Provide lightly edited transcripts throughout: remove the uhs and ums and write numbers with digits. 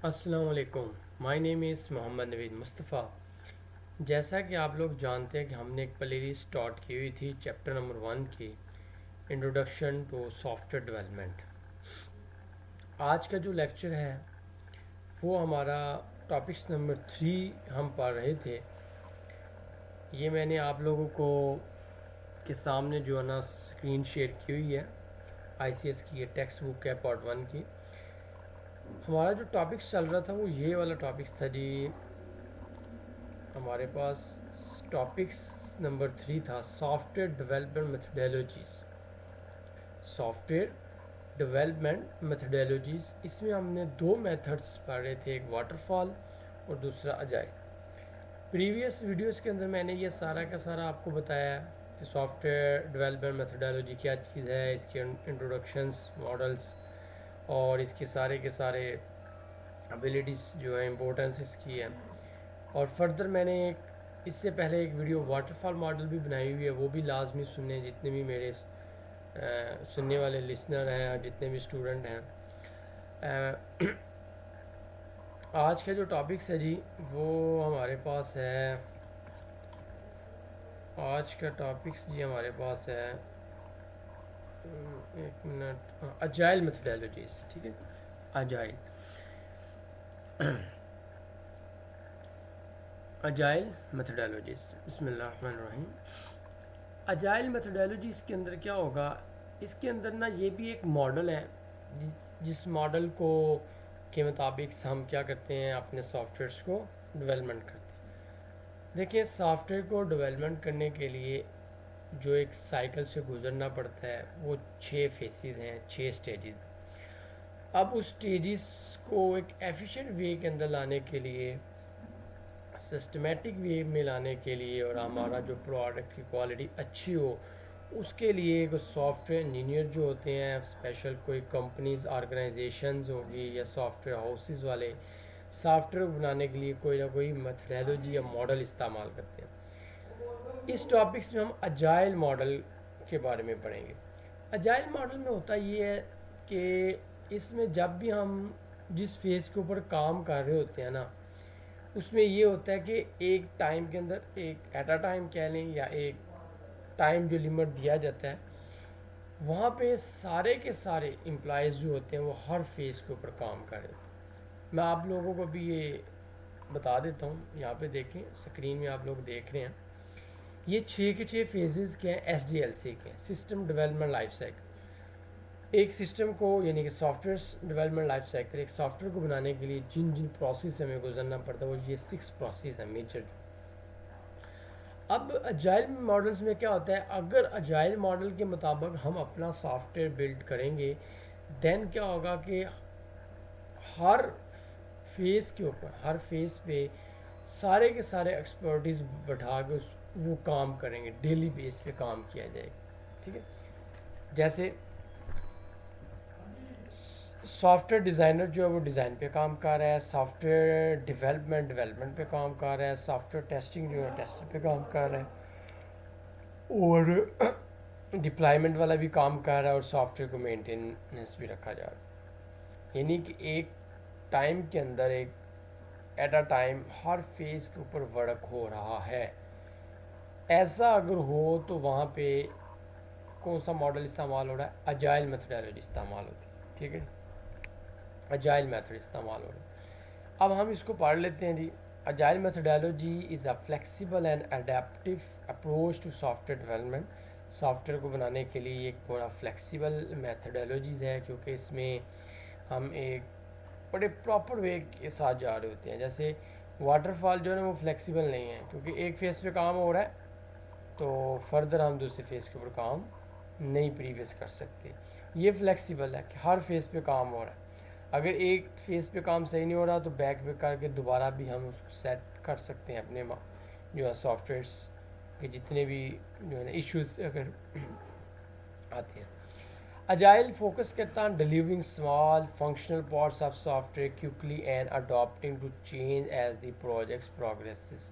अस्सलाम वालेकुम। My name is Mohammed Naveed Mustafa. जैसा कि आप लोग जानते हैं कि हमने एक प्लेलिस्ट स्टार्ट की हुई थी चैप्टर नंबर 1 की, इंट्रोडक्शन टू सॉफ्टवेयर डेवलपमेंट। आज का जो लेक्चर है वो हमारा टॉपिक्स नंबर 3 हम पढ़ रहे थे। ये मैंने आप लोगों को के सामने जो है ना स्क्रीन शेयर की हुई है। आईसीएस की ये टेक्स्ट बुक है पार्ट 1 की। हमारा जो टॉपिक्स चल रहा था वो ये वाला टॉपिक्स था जी। हमारे पास टॉपिक्स नंबर 3 था software development methodologies. Software development methodologies, इसमें हमने दो मेथड्स पढ़ रहे थे, एक वाटरफॉल और दूसरा अजाइल। प्रीवियस वीडियोस के अंदर मैंने ये सारा का सारा आपको बताया कि सॉफ्टवेयर डेवलपमेंट मेथडोलॉजी क्या चीज़ है, इसके इंट्रोडक्शंस, मॉडल्स और इसके सारे के सारे एबिलिटीज़ जो है, इम्पोर्टेंस इसकी है। और फर्दर मैंने इससे पहले एक वीडियो वाटरफॉल मॉडल भी बनाई हुई है, वो भी लाजमी सुनने, जितने भी मेरे सुनने वाले लिसनर हैं और जितने भी स्टूडेंट हैं। आज का जो टॉपिक्स है जी वो हमारे पास है, आज का टॉपिक्स जी हमारे पास है, एक मिनट, अजाइल मेथडोलॉजीज। ठीक है, अजाइल अजाइल मेथडोलॉजीज। बिस्मिल्लाहिर्रहमानिर्रहीम। अजाइल मेथडोलॉजीज के अंदर क्या होगा, इसके अंदर ना ये भी एक मॉडल है जिस मॉडल को के मुताबिक हम क्या करते हैं, अपने सॉफ्टवेयर्स को डेवलपमेंट करते हैं। देखिए, सॉफ्टवेयर को डेवलपमेंट करने के लिए जो एक साइकिल से गुजरना पड़ता है वो 6 फेसेस हैं, 6 स्टेजेस। अब उस स्टेजेस को एक एफिशिएंट वे के अंदर लाने के लिए, सिस्टमेटिक वे में लाने के लिए, और हमारा जो प्रोडक्ट की क्वालिटी अच्छी हो, उसके लिए एक सॉफ्टवेयर इंजीनियर जो होते हैं, स्पेशल कोई कंपनीज ऑर्गेनाइजेशंस होगी या सॉफ्टवेयर हाउसेस वाले, सॉफ्टवेयर बनाने के लिए कोई ना कोई मेथडोलॉजी या मॉडल इस्तेमाल करते हैं। इस टॉपिक्स में हम अजाइल मॉडल के बारे में पढ़ेंगे। अजाइल मॉडल में होता ये है कि इसमें जब भी हम जिस फेज़ के ऊपर काम कर रहे होते हैं ना, उसमें ये होता है कि एक टाइम के अंदर, एक एट अ टाइम कह लें, या एक टाइम जो लिमिट दिया जाता है, वहाँ पे सारे के सारे एम्प्लॉयज़ जो होते हैं वो हर फेज़ के ऊपर काम कर रहे होते हैं। मैं आप लोगों को भी ये बता देता हूँ, यहाँ पे देखें स्क्रीन में आप लोग देख रहे हैं, ये 6 के 6 फेजेस के हैं, SDLC के, सिस्टम डेवलपमेंट लाइफ साइकिल। एक सिस्टम को, यानी कि सॉफ्टवेयर डेवलपमेंट लाइफ साइकिल, एक सॉफ्टवेयर को बनाने के लिए जिन जिन प्रोसेस हमें गुजरना पड़ता है वो ये 6 प्रोसेस है मेजर। अब अजाइल मॉडल्स में क्या होता है, अगर अजाइल मॉडल के मुताबिक हम अपना सॉफ्टवेयर बिल्ड करेंगे, देन क्या होगा कि हर फेज़ के ऊपर, हर फेज़ पे सारे के सारे एक्सपर्टीज बैठा के वो काम करेंगे, डेली बेस पे काम किया जाएगा। ठीक है, जैसे सॉफ्टवेयर डिज़ाइनर जो है वो डिज़ाइन पे काम कर रहा है, सॉफ्टवेयर डेवलपमेंट पे काम कर रहा है, सॉफ्टवेयर टेस्टिंग जो है टेस्टिंग पे काम कर रहा है, और डिप्लॉयमेंट वाला भी काम कर रहा है, और सॉफ्टवेयर को मेंटेनेंस भी रखा जा रहा है। यानी कि एक टाइम के अंदर, एक at a time her phase के ऊपर वर्क हो रहा है। ऐसा अगर हो तो वहाँ पे कौन सा मॉडल इस्तेमाल हो रहा है, अजाइल मेथडोलॉजी इस्तेमाल होती है। ठीक है, अजाइल मेथड इस्तेमाल हो रहा है। अब हम इसको पढ़ लेते हैं जी। Agile methodology is a flexible and adaptive approach to software development. Software को बनाने के लिए एक बड़ा फ्लेक्सिबल मेथडोलॉजीज़ है, क्योंकि इसमें हम एक बड़े प्रॉपर वे के साथ जा रहे होते हैं। जैसे वाटरफॉल जो है ना वो फ्लेक्सिबल नहीं है, क्योंकि एक फेज़ पे काम हो रहा है तो फर्दर हम दूसरे फेज़ के ऊपर काम नहीं प्रीवियस कर सकते। ये फ्लेक्सिबल है कि हर फेज़ पे काम हो रहा है, अगर एक फेज़ पे काम सही नहीं हो रहा तो बैक पे करके दोबारा भी हम उसको सेट कर सकते हैं अपने जो है सॉफ्टवेयर्स के जितने भी जो है ना इश्यूज अगर आते हैं। अजाइल फोकस करता है delivering small functional parts of software quickly and adopting to change as the projects progresses.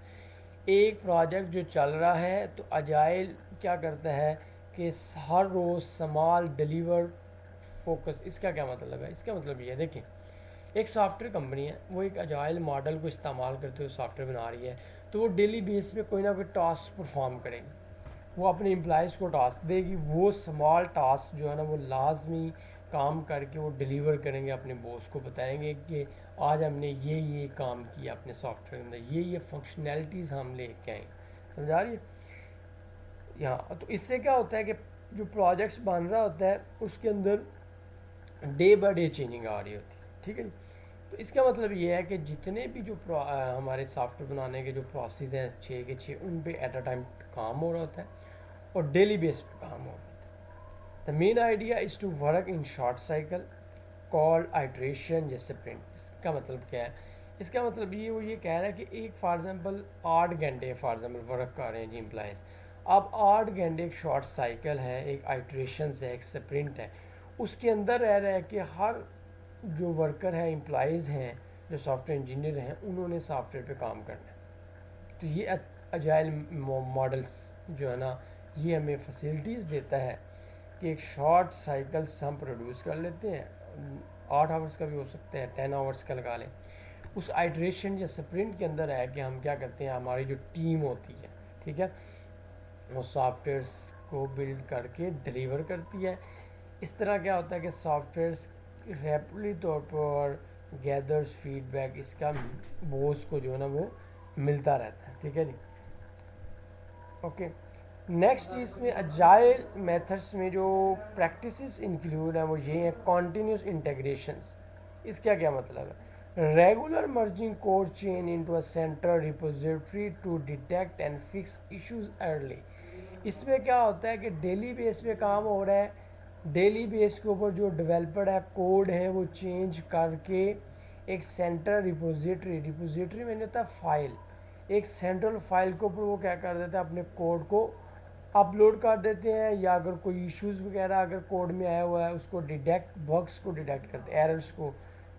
एक प्रोजेक्ट जो चल रहा है तो अजाइल क्या करता है कि हर रोज़ स्मॉल डिलीवर फोकस। इसका क्या मतलब है, इसका मतलब ये है, देखिए एक सॉफ्टवेयर कंपनी है, वो एक अजाइल मॉडल को इस्तेमाल करते हुए सॉफ्टवेयर बना रही है, तो वो डेली बेस पे कोई ना कोई टास्क परफॉर्म करेगी, वो अपने एम्प्लॉयज़ को टास्क देगी, वो स्मॉल टास्क जो है ना वो लाजमी काम करके वो डिलीवर करेंगे, अपने बॉस को बताएंगे कि आज हमने ये काम किया अपने सॉफ्टवेयर के अंदर, ये फंक्शनैलिटीज़ हम लेके आए। समझा रही है यहाँ? तो इससे क्या होता है कि जो प्रोजेक्ट्स बन रहा होता है उसके अंदर डे बाय डे चेंजिंग आ रही होती है, ठीक है जी। तो इसका मतलब ये है कि जितने भी जो हमारे सॉफ्टवेयर बनाने के जो प्रोसेस हैं 6 के 6, उन पे एट अ टाइम काम हो रहा होता है और डेली बेस पे काम हो रहा होता है। The main idea is to work in short cycle called iteration या स्प्रिंट। इसका मतलब क्या है? इसका मतलब वो ये कह रहा है कि एक फॉर एग्जांपल 8 घंटे फॉर एग्जांपल वर्क कर रहे हैं जी एम्प्लॉयज़, अब 8 घंटे एक शॉर्ट साइकिल है, एक आइट्रेशन है, एक स्प्रिंट है, उसके अंदर रह रहा है कि हर जो वर्कर है, एम्प्लॉयज़ हैं, जो सॉफ्टवेयर इंजीनियर हैं, उन्होंने सॉफ्टवेयर पे काम करना है। तो ये अजाइल मॉडल्स जो है ना, ये हमें फैसिलिटीज़ देता है कि एक शॉर्ट साइकिल्स हम प्रोड्यूस कर लेते हैं, 8 आवर्स का भी हो सकता है, 10 आवर्स का लगा लें। उस आइट्रेशन या स्प्रिंट के अंदर है कि हम क्या करते हैं, हमारी जो टीम होती है, ठीक है, वो सॉफ्टवेयर्स को बिल्ड करके डिलीवर करती है। इस तरह क्या होता है कि सॉफ्टवेयर्स रैपिडली तौर पर गैदर्स फीडबैक, इसका बॉस को जो है ना वो मिलता रहता है, ठीक है जी। ओके, नेक्स्ट इसमें अजाइल मेथड्स में जो प्रैक्टिसेस इंक्लूड हैं वो ये हैं कॉन्टीन्यूस इंटीग्रेशंस। इसका क्या मतलब है? Regular merging code change into a central repository to detect and fix issues early. इसमें क्या होता है कि डेली बेस पे काम हो रहा है, डेली बेस के ऊपर जो डेवलपर है, कोड है, वो चेंज करके एक सेंट्रल रिपोजिटरी में नहीं होता फाइल, एक सेंट्रल फाइल के ऊपर वो क्या कर देते हैं, अपने कोड को अपलोड कर देते हैं, या अगर कोई इश्यूज़ वगैरह अगर कोड में आया हुआ है उसको डिटेक्ट, बग्स को डिटेक्ट करते हैं, एरर्स को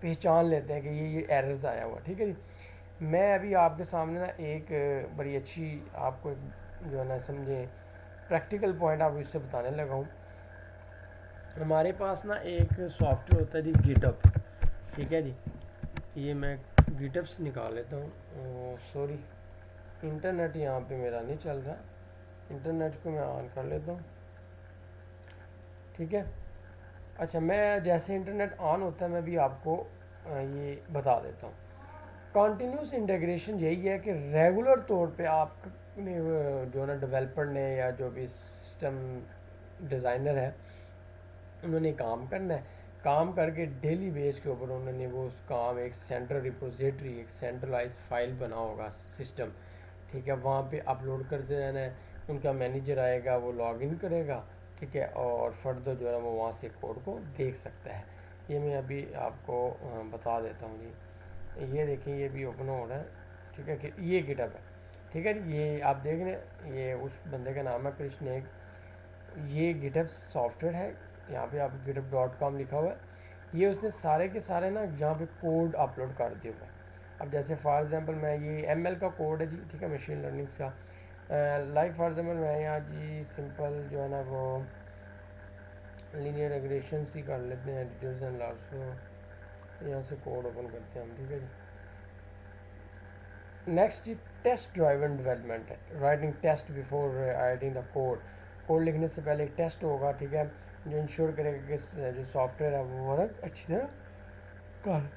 पहचान लेते हैं कि ये एरर्स आया हुआ, ठीक है जी। मैं अभी आपके सामने ना एक बड़ी अच्छी आपको जो है ना समझें प्रैक्टिकल पॉइंट आपको इससे बताने लगा हूँ। हमारे पास ना एक सॉफ्टवेयर होता है जी गिटअप, ठीक है जी। ये मैं गिटअप्स निकाल लेता हूँ, सॉरी इंटरनेट यहाँ पे मेरा नहीं चल रहा, इंटरनेट को मैं ऑन कर लेता हूँ, ठीक है। अच्छा, मैं जैसे इंटरनेट ऑन होता है मैं भी आपको ये बता देता हूँ। कॉन्टीन्यूस इंटीग्रेशन यही है कि रेगुलर तौर पे आपने जो ना डेवलपर ने या जो भी सिस्टम डिज़ाइनर है उन्होंने काम करना है, काम करके डेली बेस के ऊपर उन्होंने वो उस काम एक सेंट्रल रिपोजिटरी, एक सेंट्रलाइज फाइल बना होगा सिस्टम, ठीक है, वहाँ पे अपलोड करते रहना है। उनका मैनेजर आएगा, वो लॉगिन करेगा, ठीक है, और फर्दर जो है वो वहाँ से कोड को देख सकता है। ये मैं अभी आपको बता देता हूँ जी। ये देखिए, ये भी ओपन हो रहा है, ठीक है, कि ये गिटअप है, ठीक है। ये आप देख रहे हैं, ये उस बंदे का नाम है कृष्ण, ये गिटअप सॉफ्टवेयर है, यहाँ पे आप github.com लिखा हुआ है। ये उसने सारे के सारे ना यहाँ पे कोड अपलोड कर दिए हुए हैं। अब जैसे फॉर एग्जांपल मैं ये ML का कोड है जी, ठीक है, मशीन लर्निंग्स का, लाइक फॉर एग्जांपल मैं यहाँ जी सिंपल जो है ना वो लीनियर रिग्रेशन ही कर लेते हैं, डिटेल्स एंड लॉस को यहाँ से कोड ओपन करते हैं हम, ठीक है जी। नेक्स्ट जी टेस्ट ड्राइवन डेवलपमेंट है, writing test before writing the code. Code लिखने से पहले एक टेस्ट होगा, ठीक है, जो इंश्योर करेगा कि जो सॉफ्टवेयर है वो वर्क अच्छी तरह कर।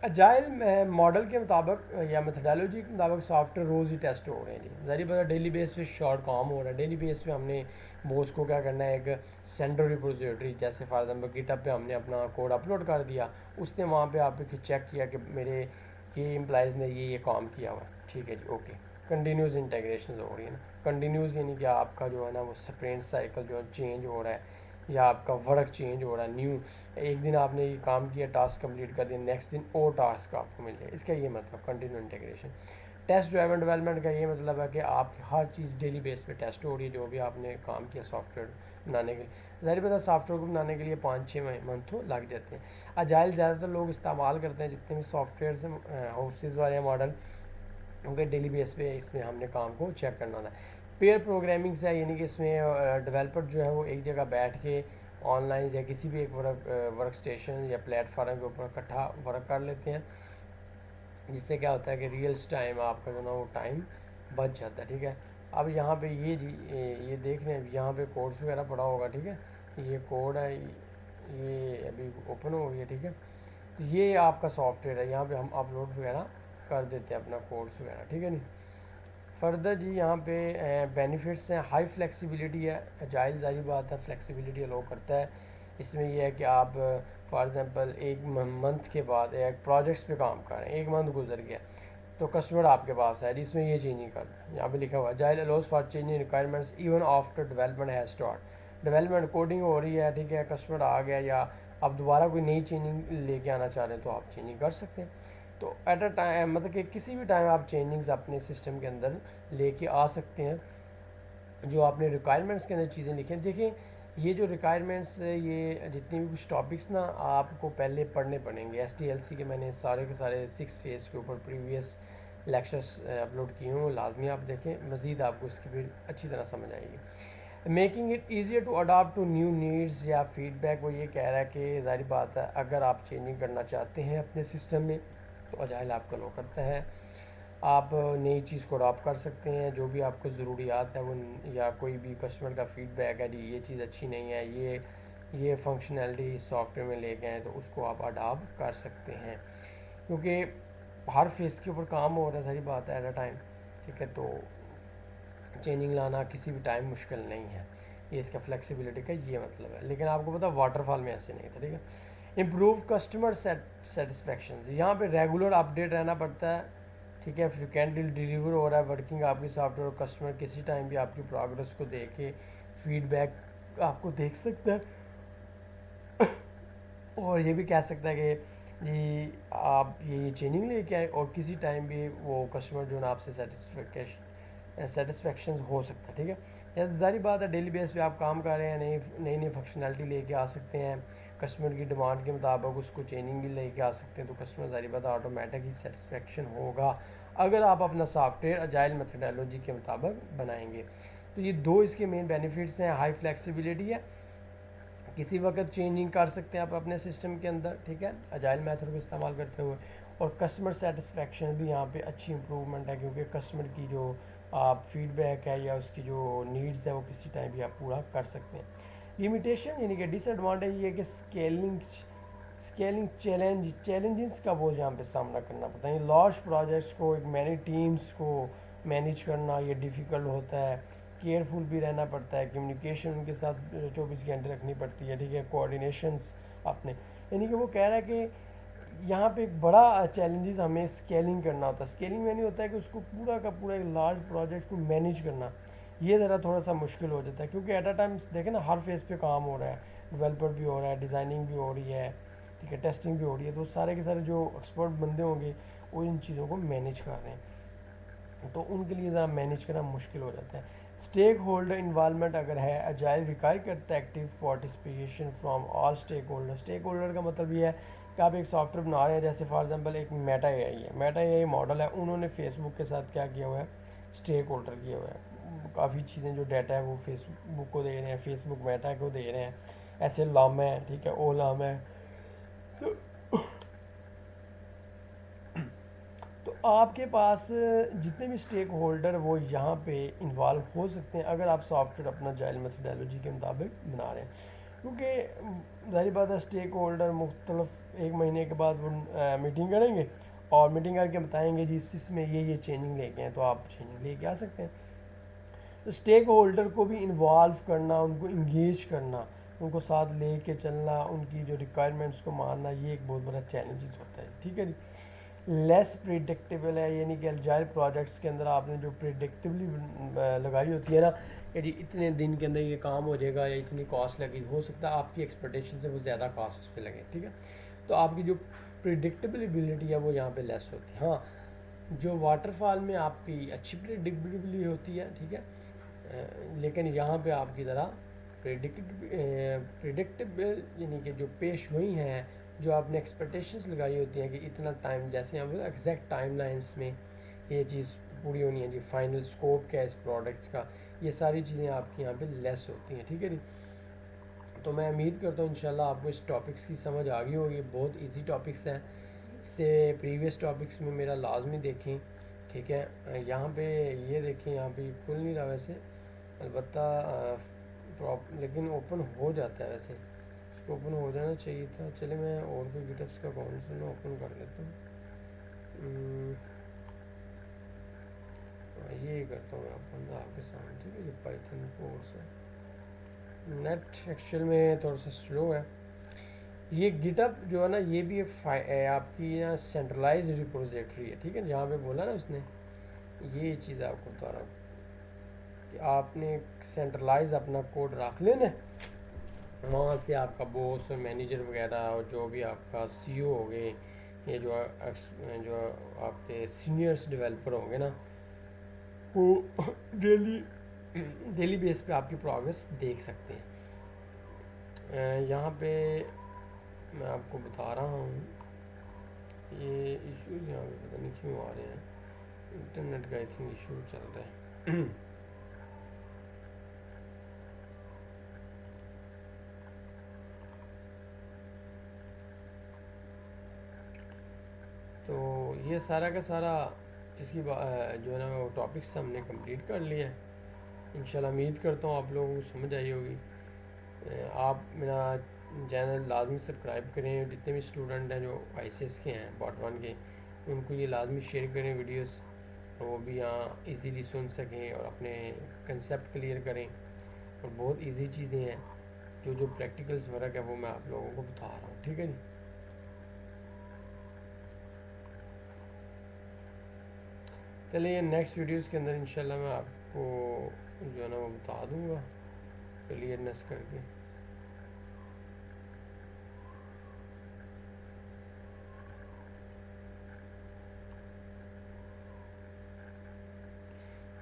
अजाइल मॉडल के मुताबिक या मेथडोलॉजी के मुताबिक सॉफ्टवेयर रोज़ ही टेस्ट हो रहे हैं जी, ज़ाहिर पता डेली बेस पे शॉर्ट काम हो रहा है, डेली बेस पे हमने बॉस को क्या करना है, एक सेंट्रल रिपोजिटरी, जैसे फॉर एग्जांपल गिटहब पे हमने अपना कोड अपलोड कर दिया, उसने वहाँ पे आप चेक किया कि मेरे ये एम्प्लॉयज़ ने ये काम किया हुआ, ठीक है जी, ओके। कंटिन्यूस इंटीग्रेशन हो रही है ना, कंटिन्यूस यानी कि आपका जो है ना वो स्प्रिंट साइकिल जो है चेंज हो रहा है, या आपका वर्क चेंज हो रहा है, न्यू एक दिन आपने ये काम किया, टास्क कंप्लीट कर दिया, नेक्स्ट दिन और टास्क आपको मिल जाए, इसका ये मतलब continue integration. Test driven development का ये मतलब है कि आप हर चीज़ डेली बेस पे टेस्ट हो रही है, जो भी आपने काम किया सॉफ्टवेयर बनाने के लिए। ज़ाहिर पता सॉफ्टवेयर को बनाने के लिए 5-6 मंथ तो लग जाते हैं। अजाइल ज़्यादातर लोग इस्तेमाल करते हैं, जितने भी सॉफ्टवेयर से हाउसेज वाले मॉडल, उनके डेली बेस पे इसमें हमने काम को चेक करना होता है। पेयर प्रोग्रामिंग से यानी कि इसमें डेवलपर जो है वो एक जगह बैठ के ऑनलाइन या किसी भी एक वर्क स्टेशन या प्लेटफार्म के ऊपर इकट्ठा वर्क कर लेते हैं, जिससे क्या होता है कि रियल टाइम आपका जो ना वो टाइम बच जाता है। ठीक है, अब यहाँ पे ये देख रहे हैं, यहाँ पे कोड्स वगैरह पड़ा होगा। ठीक है, ये कोड है, ये अभी ओपन हो गई है। ठीक है, तो ये आपका सॉफ्टवेयर है, यहाँ पे हम अपलोड वगैरह कर देते हैं अपना कोड्स वगैरह। ठीक है नहीं, फर्दर जी यहाँ पे बेनिफिट्स हैं, हाई फ्लेक्सिबिलिटी है, एजाइल जाहिर बात है फ्लेक्सिबिलिटी अलो करता है। इसमें यह है कि आप फॉर एग्जांपल एक मंथ के बाद एक प्रोजेक्ट्स पे काम कर रहे हैं, एक मंथ गुजर गया, तो कस्टमर आपके पास है जिसमें ये चेंजिंग कर रहा है, यहाँ पे लिखा हुआ है agile allows for changing requirements even after development has start. Development coding हो रही है, ठीक है, कस्टमर आ गया या आप दोबारा कोई नई चेंजिंग लेके आना चाह रहे हैं तो आप चेंजिंग कर सकते हैं। तो एट अ टाइम मतलब कि किसी भी टाइम आप चेंजिंग्स अपने सिस्टम के अंदर लेके आ सकते हैं, जो आपने रिक्वायरमेंट्स के अंदर चीज़ें लिखी हैं। देखिए, ये जो रिक्वायरमेंट्स ये जितने भी कुछ टॉपिक्स ना आपको पहले पढ़ने पड़ेंगे। एसटीएलसी के मैंने सारे के सारे 6 फेज़ के ऊपर प्रीवियस लेक्चर्स अपलोड किए हूँ, लाजमी आप देखें, मज़ीद आपको इसकी भी अच्छी तरह समझ आएगी। Making it easier to adapt to new needs या फीडबैक, वो ये कह रहा है कि ज़ाहिर बात है अगर आप चेंजिंग करना चाहते हैं अपने सिस्टम में तो अजाइल आपका लो करता है। आप नई चीज़ को अडॉप्ट कर सकते हैं, जो भी आपको ज़रूरियात है वो, या कोई भी कस्टमर का फीडबैक है जी ये चीज़ अच्छी नहीं है, ये फंक्शनैलिटी इस सॉफ्टवेयर में लेके आए, तो उसको आप अडॉप्ट कर सकते हैं, क्योंकि हर फेस के ऊपर काम हो रहा है, सारी बात है एट अ टाइम। ठीक है, तो चेंजिंग लाना किसी भी टाइम मुश्किल नहीं है, ये इसका फ्लेक्सिबिलिटी का ये मतलब है। लेकिन आपको पता वाटरफॉल में ऐसे नहीं था। ठीक है, इम्प्रूव कस्टमर सेटिस्फेक्शन, यहाँ पे रेगुलर अपडेट रहना पड़ता है। ठीक है, फ्रिक्वेंटली डिलीवर हो रहा है वर्किंग आपकी सॉफ्टवेयर, कस्टमर किसी टाइम भी आपकी प्रोग्रेस को देख के फीडबैक आपको देख सकता है और ये भी कह सकता है कि जी आप ये चेंजिंग लेके आए, और किसी टाइम भी वो कस्टमर जो है ना आपसे सेटिस्फेक्शन हो सकता है। ठीक है, या जारी बात है डेली बेस पे आप काम कर रहे हैं, नई नई नई फंक्शनैलिटी लेके आ सकते हैं, कस्टमर की डिमांड के मुताबिक उसको चेंजिंग भी लेके आ सकते हैं, तो कस्टमर जारी बात है ऑटोमेटिक ही सेटिस्फेक्शन होगा अगर आप अपना सॉफ्टवेयर अजाइल मेथडोलॉजी के मुताबिक बनाएंगे। तो ये दो इसके मेन बेनिफिट्स हैं, हाई फ्लेक्सिबिलिटी है, किसी वक्त चेंजिंग कर सकते हैं आप अपने सिस्टम के अंदर। ठीक है, अजाइल मेथड को इस्तेमाल करते हुए, और कस्टमर सेटिस्फेक्शन भी यहाँ पे अच्छी इंप्रूवमेंट है, क्योंकि कस्टमर की जो आप फीडबैक है या उसकी जो नीड्स है वो किसी टाइम भी आप पूरा कर सकते हैं। लिमिटेशन यानी कि डिसएडवांटेज ये है कि स्केलिंग चैलेंजेस का वो यहाँ पे सामना करना पड़ता है। लार्ज प्रोजेक्ट्स को एक मैनी टीम्स को मैनेज करना ये डिफ़िकल्ट होता है, केयरफुल भी रहना पड़ता है, कम्युनिकेशन उनके साथ 24 घंटे रखनी पड़ती है। ठीक है, कोऑर्डिनेशंस अपने, यानी कि वो कह रहा है कि यहाँ पे एक बड़ा चैलेंजेस हमें स्केलिंग करना होता है। स्केलिंग में नहीं होता है कि उसको पूरा का पूरा एक लार्ज प्रोजेक्ट को मैनेज करना, ये ज़रा थोड़ा सा मुश्किल हो जाता है, क्योंकि एट अ टाइम देखें ना हर फेज़ पे काम हो रहा है, डेवलपर भी हो रहा है, डिज़ाइनिंग भी हो रही है, ठीक है, टेस्टिंग भी हो रही है, तो सारे के सारे जो एक्सपर्ट बंदे होंगे वो इन चीज़ों को मैनेज कर रहे हैं, तो उनके लिए ज़रा मैनेज करना मुश्किल हो जाता है। स्टेक होल्डर इन्वॉल्वमेंट अगर है, अजाइल रिक्वायर करता है active participation from all stakeholder. Stakeholder का मतलब ये है कि आप एक सॉफ्टवेयर बना रहे हैं, जैसे फॉर एग्जांपल एक मेटा एआई है, मेटा एआई मॉडल है, उन्होंने फेसबुक के साथ क्या किया हुआ है, स्टेक होल्डर किया हुआ है, काफ़ी चीज़ें जो डाटा है वो फेसबुक को दे रहे हैं, फेसबुक मेटा को दे रहे हैं, ऐसे लाम है, ठीक है, ओ लाम है। तो तो आपके पास जितने भी स्टेक होल्डर वो यहाँ पे इन्वॉल्व हो सकते हैं अगर आप सॉफ्टवेयर अपना जाइल मेथडोलॉजी के मुताबिक बना रहे हैं, क्योंकि जाहिर बात है स्टेक होल्डर मुख्तलिफ एक महीने के बाद वो मीटिंग करेंगे और मीटिंग करके बताएंगे जी इसमें ये चेंजिंग लेके हैं, तो आप चेंजिंग लेके आ सकते हैं। तो स्टेक होल्डर को भी इन्वॉल्व करना, उनको इंगेज करना, उनको साथ ले कर चलना, उनकी जो रिक्वायरमेंट्स को मानना, ये एक बहुत बड़ा चैलेंजेस होता है। ठीक है जी, लेस प्रिडिक्टेबल है, यानी कि एजाइल प्रोजेक्ट्स के अंदर आपने जो प्रिडिक्टिवली लगाई होती है ना कि जी इतने दिन के अंदर ये काम हो जाएगा या इतनी कॉस्ट लगेगी, हो सकता है आपकी एक्सपेक्टेशन से वो ज़्यादा कॉस्ट उस पर लगे। ठीक है, तो आपकी जो प्रिडिक्टेबिलिटी है वो यहाँ पे लेस होती है। हाँ, जो वाटरफॉल में आपकी अच्छी प्रिडिक्टेबिलिटी होती है, ठीक है, लेकिन यहाँ पे आपकी ज़रा प्रिडिक्टेबल यानी कि जो पेश हुई हैं, जो आपने एक्सपेक्टेशंस लगाई होती हैं कि इतना टाइम, जैसे हम एग्जैक्ट टाइम लाइन्स में ये चीज़ पूरी होनी है जी, फाइनल स्कोप क्या है इस प्रोडक्ट का, ये सारी चीज़ें आपकी यहाँ पे लेस होती हैं। ठीक है जी, तो मैं उम्मीद करता हूँ इंशाल्लाह आपको इस टॉपिक्स की समझ आ गई होगी। बहुत इजी टॉपिक्स हैं, इससे प्रीवियस टॉपिक्स में मेरा लाजमी देखें, ठीक है। यहाँ पे ये देखें, यहाँ पे खुल नहीं रहा वैसे, अलबत्ता लेकिन ओपन हो जाता है वैसे, इसको ओपन हो जाना चाहिए था। चले मैं और कोई गिटअप्स का अकाउंट से मैं ओपन कर लेता हूँ। ये करता हूँ मैं ओपन आपके सामने, ठीक है। ये पाइथन कोर्स है, नेट एक्चुअल में थोड़ा सा स्लो है। ये गिटअप जो है ना, ये भी आपकी ना सेंट्रलाइज रिपोजिटरी है, ठीक है। जहाँ पे बोला ना उसने, ये चीज़ आपको बता रहा हूँ कि आपने सेंट्रलाइज अपना कोड रख लेना, वहाँ से आपका बॉस और मैनेजर वगैरह और जो भी आपका सीईओ हो गए, ये जो आपके सीनियर्स डेवलपर होंगे ना, वो डेली डेली बेस पे आपकी प्रोग्रेस देख सकते हैं। यहाँ पे मैं आपको बता रहा हूँ, ये इश्यूज यहाँ पे पता नहीं क्यों आ रहे हैं, इंटरनेट का आई थिंक इशू चल रहा है। तो ये सारा का सारा जो है ना वो टॉपिक्स हमने कंप्लीट कर लिया है। इंशाल्लाह उम्मीद करता हूँ आप लोगों को समझ आई होगी। आप मेरा चैनल लाजमी सब्सक्राइब करें, जितने भी स्टूडेंट हैं जो आईसीएस के हैं पार्ट 1 के, उनको ये लाजमी शेयर करें वीडियोस, और वो भी यहाँ इजीली सुन सकें और अपने कंसेप्ट क्लियर करें। और बहुत इजी चीज़ें हैं, जो जो प्रैक्टिकल्स वर्क है वो मैं आप लोगों को बता रहा हूँ, ठीक है जी। चलिए नेक्स्ट वीडियोस के अंदर इंशाल्लाह मैं आपको जो है ना वो बता दूँगा क्लियरनेस करके।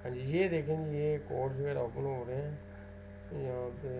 हाँ जी, ये देखें जी, ये कोड्स वगैरह ओपन हो रहे हैं यहाँ पे।